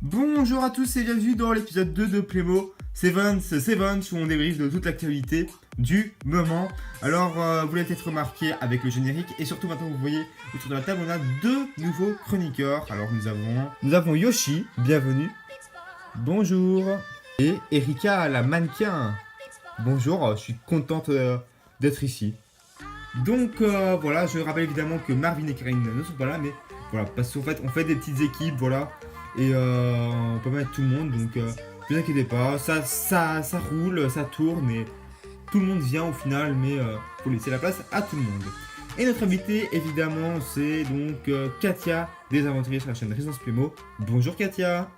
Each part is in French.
Bonjour à tous et bienvenue dans l'épisode 2 de Playmo Sevens, où on débriefe de toute l'actualité du moment. Alors, vous l'avez peut-être remarqué avec le générique, et surtout maintenant vous voyez autour de la table, on a deux nouveaux chroniqueurs. Alors nous avons Yoshi, bienvenue. Bonjour. Et Erika, la mannequin. Bonjour, je suis contente d'être ici. Donc voilà, je rappelle évidemment que Marvin et Karine ne sont pas là, mais voilà, parce qu'en fait on fait des petites équipes, voilà. Et on peut mettre tout le monde, donc ne vous inquiétez pas, ça roule, ça tourne et tout le monde vient au final, mais faut laisser la place à tout le monde. Et notre invité, évidemment, c'est donc Katia, des aventuriers sur la chaîne Résidence Playmo. Bonjour Katia.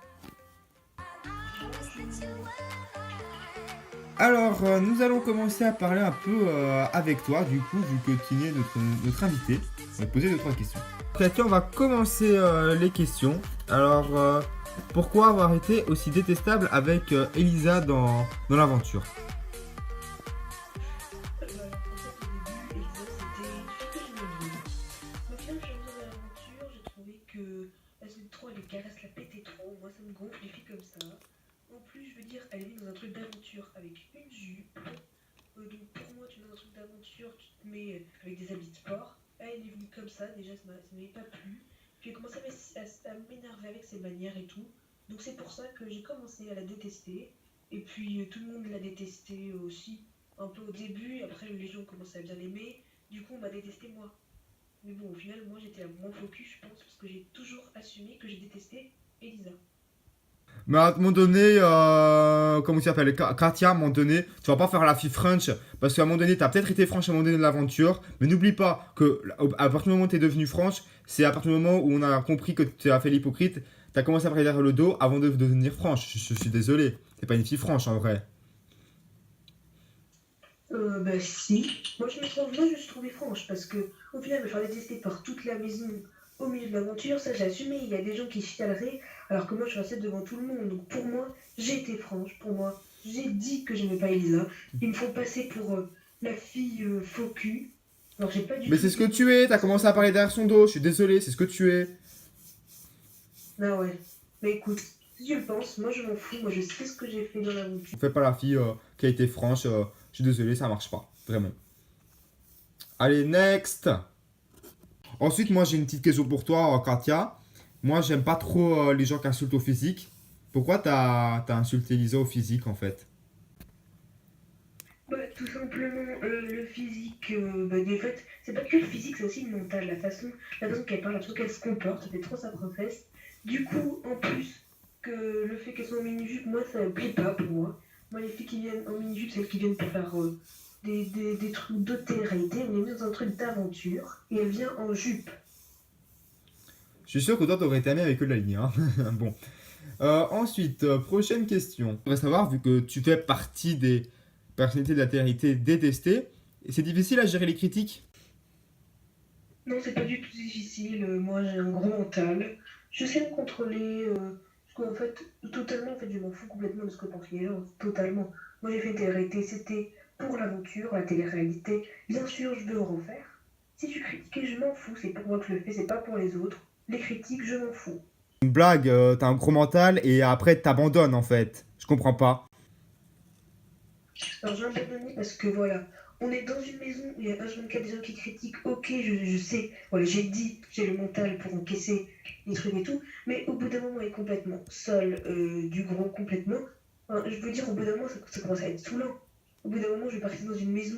Alors, nous allons commencer à parler un peu avec toi, du coup, vu que tu es notre invité. On va te poser 2-3 questions. Katia, on va commencer les questions. Alors, pourquoi avoir été aussi détestable avec Elisa dans l'aventure? Les caresses la pétaient trop, moi ça me gonfle les filles comme ça. En plus, je veux dire, elle est venue dans un truc d'aventure avec une jupe. Donc pour moi, tu es dans un truc d'aventure, tu te mets avec des habits de sport. Elle est venue comme ça, déjà ça m'avait pas plu. Puis elle commençait à m'énerver avec ses manières et tout. Donc c'est pour ça que j'ai commencé à la détester. Et puis tout le monde l'a détestée aussi, un peu au début. Après les gens commençaient à bien l'aimer. Du coup on m'a détesté moi. Mais bon, au final, moi j'étais la moins focus, je pense, parce que j'ai toujours assumé que j'ai détesté Elisa. Mais à un moment donné, comment tu t'appelles, Katia, à un moment donné, tu vas pas faire la fille French, parce qu'à un moment donné, tu as peut-être été franche à un moment donné de l'aventure, mais n'oublie pas que à partir du moment où tu es devenue franche, c'est à partir du moment où on a compris que tu as fait l'hypocrite, tu as commencé à parler derrière le dos avant de devenir franche. Je suis désolé, t'es pas une fille franche en vrai. Bah si. Moi je me suis trouvée franche, parce que au final, me faire détester par toute la maison au milieu de l'aventure, ça j'ai assumé. Il y a des gens qui chialeraient, alors que moi je suis restée devant tout le monde. Donc pour moi, j'ai été franche. Pour moi, j'ai dit que j'aimais pas Elisa. Ils me font passer pour la fille faux cul. Alors j'ai pas du Mais tout c'est ce que été tu es, t'as commencé à franche. parler derrière son dos, je suis désolé, c'est ce que tu es. Ah ouais. Mais écoute, si tu le penses, moi je m'en fous. Moi je sais ce que j'ai fait dans l'aventure. Fais pas la fille qui a été franche, je suis désolé, ça marche pas, vraiment. Allez, next. Ensuite, moi j'ai une petite question pour toi, Katia. Moi j'aime pas trop les gens qui insultent au physique. Pourquoi t'as insulté Lisa au physique en fait? Bah, tout simplement, le physique, bah, des fait, c'est pas que le physique, c'est aussi le mental, la façon qu'elle parle, la façon qu'elle se comporte, ça fait trop sa princesse. Du coup, en plus que le fait qu'elle soit en mini-jupe, moi ça me plaît pas pour moi. Moi, les filles qui viennent en mini-jupe, celles qui viennent pour faire des trucs de télé-réalité, elle est mise dans un truc d'aventure et elle vient en jupe. Je suis sûr que toi t'aurais été ami avec eux de la ligne. Hein. Bon. Ensuite, prochaine question. Je voudrais savoir, vu que tu fais partie des personnalités de la télé-réalité détestées, c'est difficile à gérer les critiques? Non, c'est pas du tout difficile. Moi, j'ai un gros mental. Je sais me contrôler. Parce qu'en fait, totalement, en fait, je m'en fous complètement de ce que pensent les gens. Totalement. Moi, j'ai fait une télé-réalité. C'était pour l'aventure, la télé-réalité. Bien sûr, je veux en refaire. Si tu critiques, je m'en fous. C'est pour moi que je le fais, c'est pas pour les autres. Les critiques, je m'en fous. Une blague, t'as un gros mental et après t'abandonnes en fait. Je comprends pas. Alors, j'ai abandonné parce que voilà. On est dans une maison où il y a H24 des gens qui critiquent. Ok, je sais. Voilà, j'ai dit, j'ai le mental pour encaisser les trucs et tout. Mais au bout d'un moment, elle est complètement seule, du gros complètement. Enfin, je veux dire, au bout d'un moment, ça commence à être saoulant. Au bout d'un moment, je vais partir dans une maison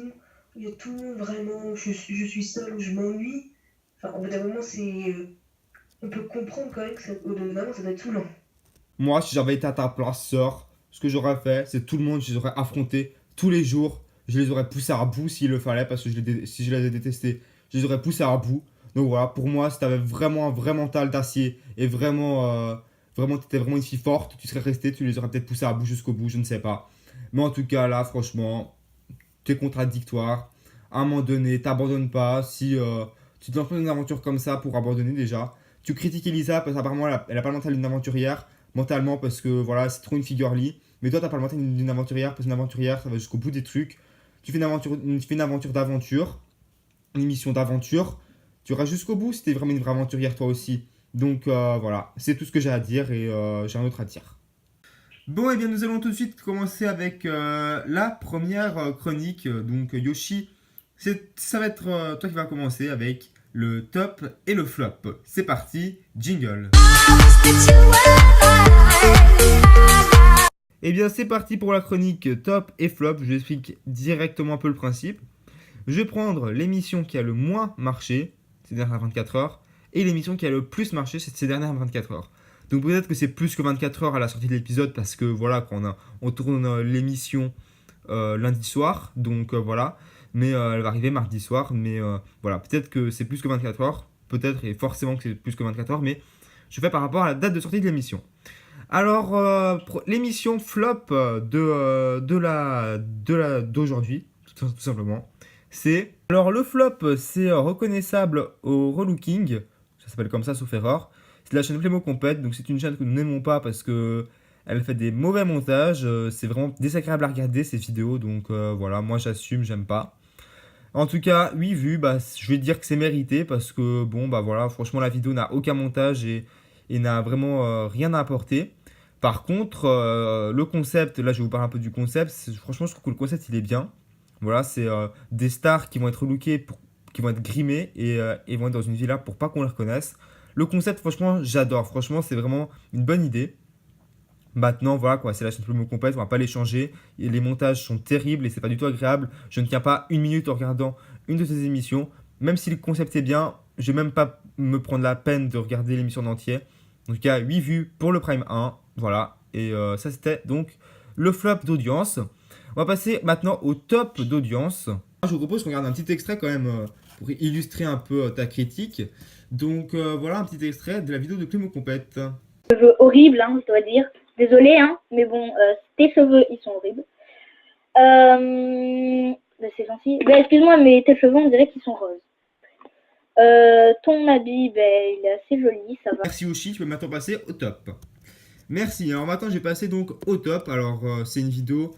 où il y a tout le monde vraiment. Je suis seule, où je m'ennuie. Enfin, au bout d'un moment, c'est. On peut comprendre quand même que au bout d'un moment, ça doit être saoulant. Moi, si j'avais été à ta place, sœur, ce que j'aurais fait, c'est tout le monde, je les aurais affrontés tous les jours. Je les aurais poussés à bout s'il le fallait, parce que si je les ai détestés, je les aurais poussés à bout. Donc voilà, pour moi, si t'avais vraiment un vrai mental d'acier et vraiment, t'étais vraiment une fille forte, tu serais resté, tu les aurais peut-être poussés à bout jusqu'au bout, je ne sais pas. Mais en tout cas, là, franchement, tu es contradictoire. À un moment donné, t'abandonnes pas. Si tu te lances pas dans une aventure comme ça pour abandonner déjà, tu critiques Elisa parce qu'apparemment elle a pas le mental d'une aventurière. Mentalement parce que voilà, c'est trop une figure lit. Mais toi, t'as pas le mental d'une aventurière parce qu'une aventurière, ça va jusqu'au bout des trucs. tu fais une aventure d'aventure, une émission d'aventure, tu iras jusqu'au bout si t'es vraiment une vraie aventurière toi aussi. Donc voilà, c'est tout ce que j'ai à dire et j'ai un autre à dire. Bon, et bien nous allons tout de suite commencer avec la première chronique. Donc Yoshi, ça va être toi qui va commencer avec le top et le flop. C'est parti, jingle. Et bien c'est parti pour la chronique top et flop. Je vous explique directement un peu le principe. Je vais prendre l'émission qui a le moins marché ces dernières 24 heures et l'émission qui a le plus marché ces dernières 24 heures. Donc peut-être que c'est plus que 24 heures à la sortie de l'épisode parce que voilà, quand on tourne l'émission lundi soir, donc voilà. Mais elle va arriver mardi soir, mais voilà, peut-être que c'est plus que 24 heures, peut-être et forcément que c'est plus que 24 heures, mais je fais par rapport à la date de sortie de l'émission. Alors, l'émission flop d'aujourd'hui, tout simplement, c'est... Alors, le flop, c'est reconnaissable au relooking, ça s'appelle comme ça, sauf erreur. C'est la chaîne Playmo Compète, donc c'est une chaîne que nous n'aimons pas parce que elle fait des mauvais montages, c'est vraiment désagréable à regarder ces vidéos, donc voilà, moi j'assume, j'aime pas. En tout cas, 8 vues, bah, je vais dire que c'est mérité parce que bon, bah voilà, franchement, la vidéo n'a aucun montage et n'a vraiment rien à apporter. Par contre, le concept, là je vais vous parler un peu du concept, franchement, je trouve que le concept il est bien. Voilà, c'est des stars qui vont être lookées, qui vont être grimées et vont être dans une villa pour pas qu'on les reconnaisse. Le concept, franchement, j'adore. Franchement, c'est vraiment une bonne idée. Maintenant, voilà quoi, c'est la chaîne Playmo Compète, on va pas les changer. Et les montages sont terribles et c'est pas du tout agréable. Je ne tiens pas une minute en regardant une de ces émissions. Même si le concept est bien, je vais même pas me prendre la peine de regarder l'émission en entier. En tout cas, 8 vues pour le Prime 1. Voilà. Et ça, c'était donc le flop d'audience. On va passer maintenant au top d'audience. Je vous propose qu'on regarde un petit extrait quand même pour illustrer un peu ta critique. Donc voilà un petit extrait de la vidéo de Playmo Compète. Cheveux horribles, hein, je dois dire. Désolée, hein, mais bon, tes cheveux, ils sont horribles. Bah, c'est gentil. Bah, excuse-moi, mais tes cheveux, on dirait qu'ils sont roses. Ton habit, ben, il est assez joli, ça va. Merci Oshi, tu peux maintenant passer au top. Merci, alors maintenant j'ai passé donc au top. Alors c'est une vidéo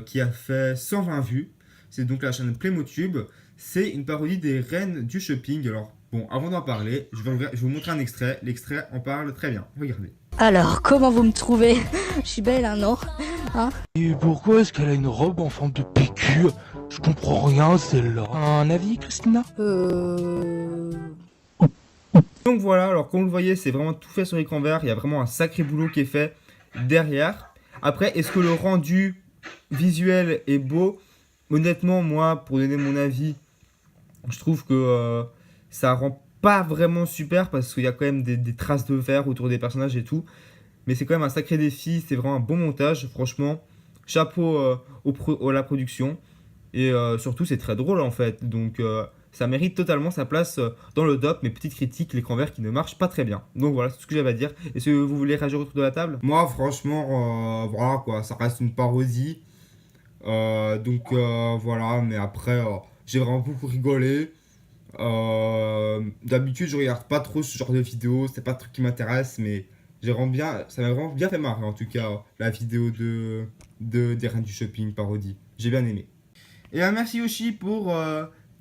qui a fait 120 vues. C'est donc la chaîne Playmotube. C'est une parodie des reines du shopping. Alors bon, avant d'en parler, je vais vous montrer un extrait. L'extrait en parle très bien. Regardez. Alors, comment vous me trouvez? Je suis belle, hein, non? Hein? Et pourquoi est-ce qu'elle a une robe en forme de PQ? Je comprends rien, celle-là. Un avis, Christina? Donc voilà, alors comme vous le voyez, c'est vraiment tout fait sur écran vert. Il y a vraiment un sacré boulot qui est fait derrière. Après, est-ce que le rendu visuel est beau? Honnêtement, moi, pour donner mon avis, je trouve que ça rend pas vraiment super parce qu'il y a quand même des traces de verre autour des personnages et tout. Mais c'est quand même un sacré défi, c'est vraiment un bon montage, franchement. Chapeau à la production. Et surtout, c'est très drôle en fait. Donc ça mérite totalement sa place dans le top. Mes petites critiques, l'écran vert qui ne marche pas très bien. Donc voilà, c'est tout ce que j'avais à dire. Est-ce que vous voulez réagir autour de la table? Moi, franchement, voilà quoi, ça reste une parodie. Donc voilà, mais après, j'ai vraiment beaucoup rigolé. D'habitude, je regarde pas trop ce genre de vidéos, c'est pas un truc qui m'intéresse, mais ça m'a vraiment bien fait marrer en tout cas, la vidéo des reines du shopping parodie. J'ai bien aimé. Et merci Yoshi pour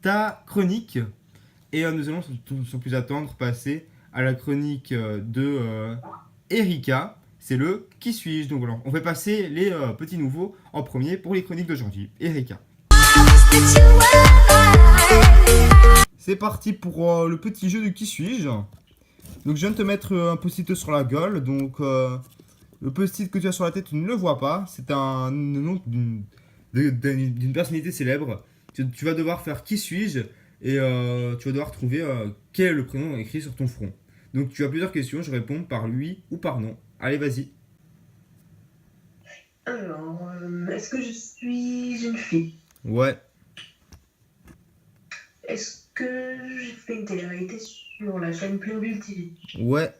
ta chronique. Et nous allons sans plus attendre passer à la chronique de Erika. C'est le Qui suis-je? Donc voilà, on va passer les petits nouveaux en premier pour les chroniques d'aujourd'hui. Erika. C'est parti pour le petit jeu de Qui suis-je? Donc je viens de te mettre un post-it sur la gueule. Donc le post-it que tu as sur la tête, tu ne le vois pas. C'est un nom d'une personnalité célèbre. Tu vas devoir faire Qui suis-je? Et tu vas devoir trouver quel est le prénom écrit sur ton front. Donc tu as plusieurs questions, je réponds par lui ou par non. Allez, vas-y. Alors, est-ce que je suis une fille? Ouais. Est-ce que j'ai fait une télé-réalité sur la chaîne Playmobil TV? Ouais.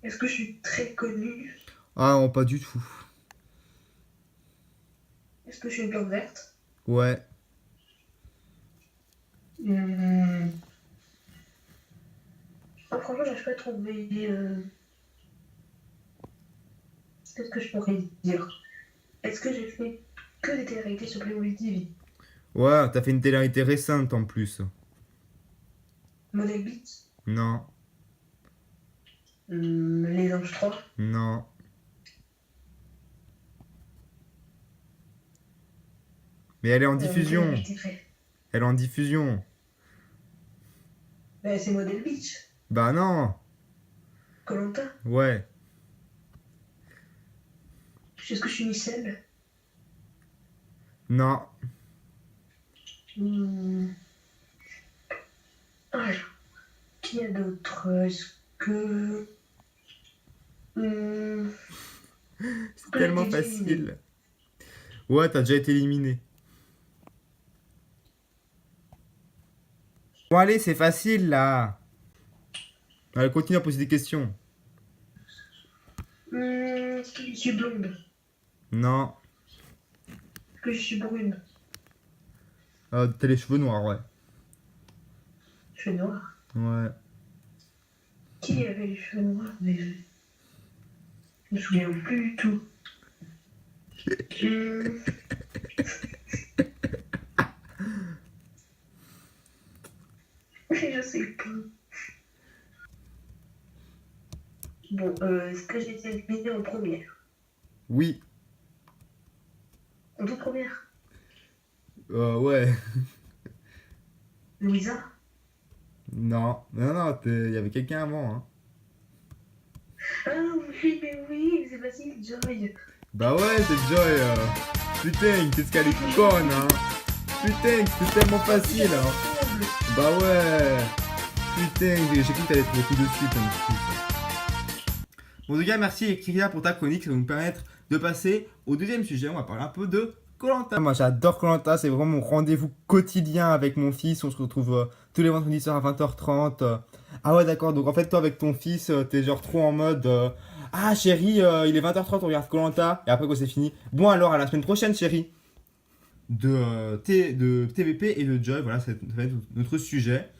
Est-ce que je suis très connue? Ah non, pas du tout. Est-ce que je suis une plante verte? Ouais. Ah, franchement, j'arrive pas à trouver. Qu'est-ce que je pourrais dire? Est-ce que j'ai fait que des télé-réalités sur Playmobil TV. Ouais, t'as fait une télé-réalité récente en plus. Model Beat, Non, Les Anges 3, non. Mais elle est en diffusion. télé-réalité très- Elle est en diffusion. C'est Model Beach, Bah non. Koh-Lanta. Ouais. Est-ce que je suis Michel? Non. Alors, qui y a d'autre? Est-ce que... C'est tellement j'ai été éliminé. facile. Ouais, t'as déjà été éliminé. Bon, allez, c'est facile là. Allez, continue à poser des questions. Est-ce que je suis blonde? Non. Est-ce que je suis brune? T'as les cheveux noirs, ouais. Cheveux noirs. Ouais. Qui avait les cheveux noirs déjà? Je me souviens plus du tout. Je sais pas. Bon, est-ce que j'ai été éliminée en première? Oui. En toute première? Ouais. Louisa? Non. Non, il y avait quelqu'un avant, hein. Ah oui, c'est facile, Joy. Bah ouais, c'est Joy. Putain, qu'est-ce qu'elle est conne, hein. Putain, c'est tellement facile, hein. Bah ouais. Putain, j'ai cru que t'allais trouver tout de suite, hein. Bon, en tout cas, merci Kyria pour ta chronique. Ça va nous permettre de passer au deuxième sujet. On va parler un peu de Koh-Lanta. Moi, j'adore Koh-Lanta. C'est vraiment mon rendez-vous quotidien avec mon fils. On se retrouve tous les vendredis soirs à 20h30. Ah ouais, d'accord. Donc, en fait, toi, avec ton fils, t'es genre trop en mode ah, chérie, il est 20h30, on regarde Koh-Lanta. Et après, quand c'est fini, bon, alors, à la semaine prochaine, chérie. De TVP et de Joy. Voilà, ça va être notre sujet.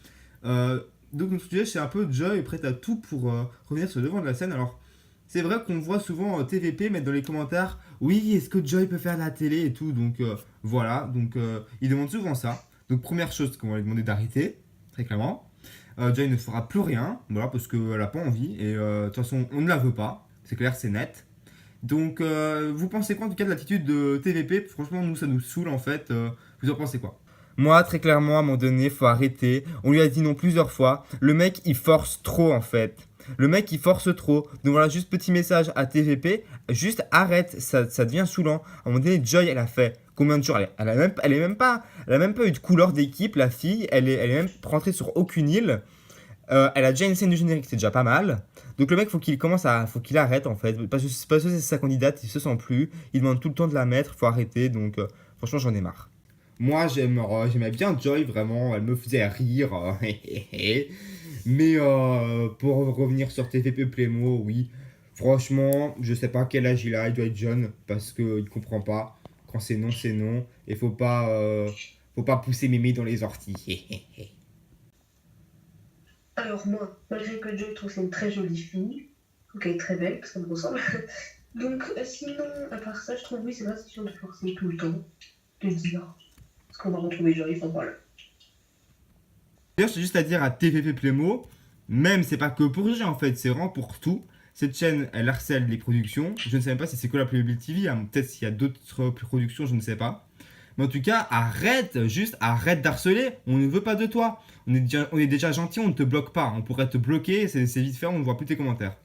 Donc, notre sujet, c'est un peu Joy prête à tout pour revenir sur le devant de la scène. Alors, c'est vrai qu'on voit souvent TVP mettre dans les commentaires oui, est-ce que Joy peut faire de la télé et tout. Donc voilà, donc il demande souvent ça. Donc première chose qu'on va lui demander d'arrêter, très clairement. Joy ne fera plus rien, voilà, parce qu'elle n'a pas envie. Et de toute façon, on ne la veut pas. C'est clair, c'est net. Donc vous pensez quoi en tout cas de l'attitude de TVP? Franchement, nous, ça nous saoule en fait. Vous en pensez quoi? Moi, très clairement, à un moment donné, faut arrêter. On lui a dit non plusieurs fois. Le mec, il force trop en fait. Le mec il force trop. Donc voilà, juste petit message à TVP. Juste arrête, ça devient saoulant. À un moment donné, Joy, elle a fait combien de jours? Elle a même pas eu de couleur d'équipe, la fille. Elle est même rentrée sur aucune île. Elle a déjà une scène du générique, c'est déjà pas mal. Donc le mec, faut qu'il arrête en fait. Parce que c'est sa candidate, il se sent plus. Il demande tout le temps de la mettre, faut arrêter. Donc franchement, j'en ai marre. Moi, j'aimais bien Joy, vraiment. Elle me faisait rire. Mais pour revenir sur TVP Playmo, oui, franchement, je sais pas quel âge il a, il doit être jeune parce qu'il comprend pas. Quand c'est non, c'est non. Et faut pas pousser mémé dans les orties. Alors moi, malgré que Joy trouve que c'est une très jolie fille, donc elle est très belle, parce qu'elle me ressemble. Donc sinon, à part ça, je trouve oui, c'est pas question de forcer tout le temps, de dire, parce qu'on va retrouver Joy, enfin voilà. D'ailleurs, j'ai juste à dire à TVP Playmo, même c'est pas que pour Joy en fait, c'est vraiment pour tout. Cette chaîne, elle harcèle les productions. Je ne sais même pas si c'est que la Playmobil TV, hein. Peut-être s'il y a d'autres productions, je ne sais pas. Mais en tout cas, arrête d'harceler. On ne veut pas de toi. On est déjà gentil, on ne te bloque pas. On pourrait te bloquer, c'est vite fait, on ne voit plus tes commentaires.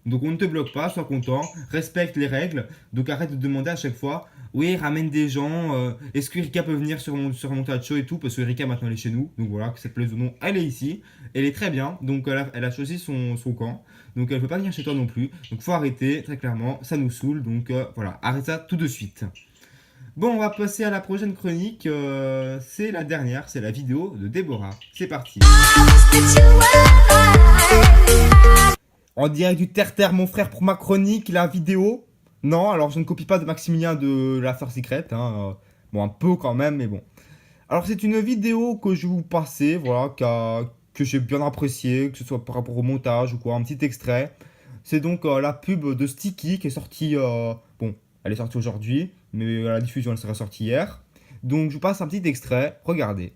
Donc on ne te bloque pas, sois content, respecte les règles. Donc arrête de demander à chaque fois, oui, ramène des gens, est-ce que Erika peut venir sur mon tas de show et tout, parce que Erika maintenant elle est chez nous. Donc voilà, que ça te plaise ou non, elle est ici. Elle est très bien, donc elle a choisi son camp. Donc elle ne peut pas venir chez toi non plus. Donc faut arrêter, très clairement, ça nous saoule. Donc voilà, arrête ça tout de suite. Bon, on va passer à la prochaine chronique. C'est la dernière, c'est la vidéo de Déborah. C'est parti. En direct du terre-terre, mon frère, pour ma chronique, la vidéo. Non, alors je ne copie pas de Maximilien de l'After Secret. Hein. Bon, un peu quand même, mais bon. Alors c'est une vidéo que je vais vous passer, voilà, que j'ai bien appréciée, que ce soit par rapport au montage ou quoi, un petit extrait. C'est donc la pub de Sticky qui est sortie, bon, elle est sortie aujourd'hui. mais à la diffusion, elle sera sortie hier. Donc je vous passe un petit extrait, regardez.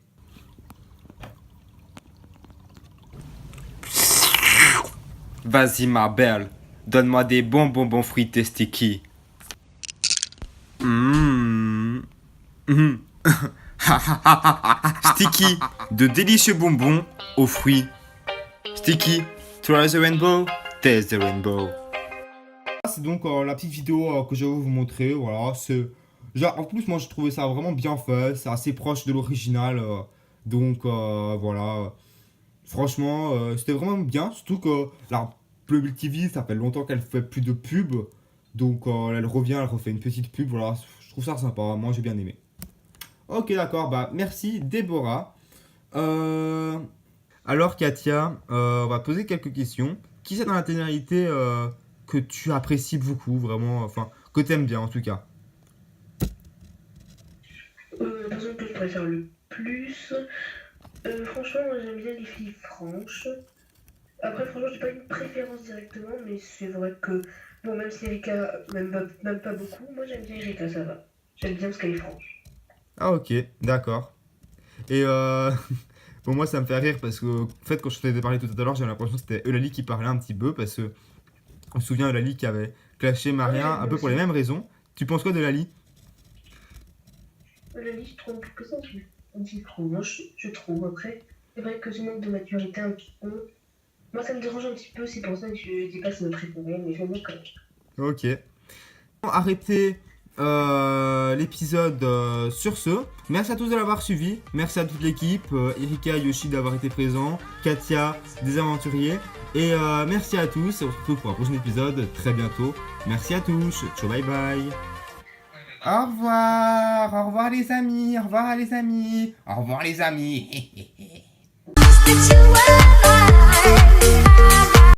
Vas-y ma belle, donne-moi des bons bonbons fruités sticky. Sticky, de délicieux bonbons aux fruits. Sticky, try the rainbow, taste the rainbow. C'est donc la petite vidéo que je vais vous montrer. Voilà, c'est genre en plus moi je trouvais ça vraiment bien fait, c'est assez proche de l'original, donc voilà. Franchement, c'était vraiment bien, surtout que la Playmobil TV, ça fait longtemps qu'elle fait plus de pub, donc elle revient, elle refait une petite pub. Voilà, je trouve ça sympa. Moi j'ai bien aimé. Ok, d'accord, bah merci Déborah. Alors Katia, on va poser quelques questions. Qui c'est dans la télé-réalité que tu apprécies beaucoup, vraiment, enfin, que t'aimes bien en tout cas? La personne que je préfère le plus, franchement, moi j'aime bien les filles franches. Après, franchement, j'ai pas une préférence directement, mais c'est vrai que, bon, même si Erika, même pas beaucoup, moi j'aime bien Erika, ça va. J'aime bien parce qu'elle est franche. Ah ok, d'accord. Et bon moi ça me fait rire parce que en fait quand je t'avais parlé tout à l'heure j'ai l'impression que c'était Eulalie qui parlait un petit peu parce que on se souvient Eulalie qui avait clashé Maria Ouais, un peu pour les mêmes raisons. Tu penses quoi de Eulalie? La liste, je trouve que ça, c'est un petit peu trop moche, je trouve. Après, c'est vrai que ce manque de maturité un petit peu. Moi, ça me dérange un petit peu, c'est pour ça que je dis pas que c'est ma préférée, mais j'aime bien quand même. Ok. Arrêtez l'épisode sur ce. Merci à tous de l'avoir suivi. Merci à toute l'équipe. Erika, Yoshi d'avoir été présents. Katia, des aventuriers. Et merci à tous. On se retrouve pour un prochain épisode très bientôt. Merci à tous. Ciao, bye bye. Au revoir les amis, au revoir les amis, au revoir les amis. That you were